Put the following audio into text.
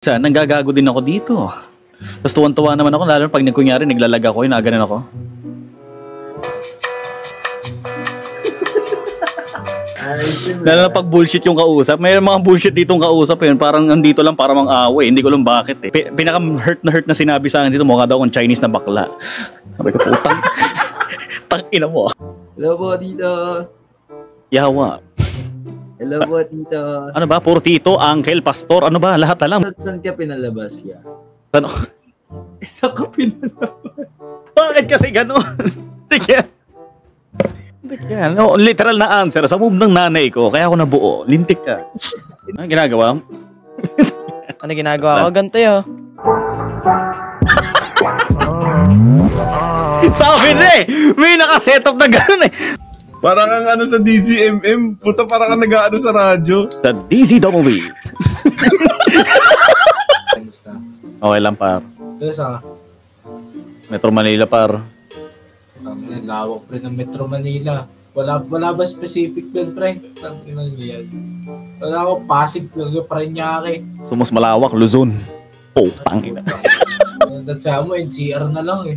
Nanggagago din ako dito. Tapos tuwan-tuwa naman ako, lalo pag nagkunyari, naglalag ako, ganun ako. Lalo na pag bullshit yung kausap. May mga bullshit ditong kausap yun. Parang nandito lang para mang-away. Hindi ko lang bakit eh. Pinaka-hurt na sinabi sa akin dito, mukha daw akong Chinese na bakla. Sabi ko, putang. Tangina mo. Hello po, tito. Yawa. Hello po, tito. Ano ba? Puro tito, uncle, pastor, ano ba? Lahat alam. Saan ka pinalabas ya? Ano? Saan ka pinalabas? Bakit kasi gano'n? No, literal na answer sa move ng nanay ko, kaya ako nabuo. Lintik ka. Ano ginagawa? Ano ginagawa ko? Ganito yun. Sabi na eh! May nakasetup na gano'n eh! Parang ang ano sa DZMM, puta parang ang nag-aano sa radyo. Sa DZWB. Kamusta? Okay lang par. Sa Metro Manila par. ang lawak pre ng Metro Manila. Wala ba specific doon pre? Tanginan niyan. Wala ako Pasig talaga Parañaque. Sumas malawak, Luzon. Oh, tangina. That's mo NCR na lang eh.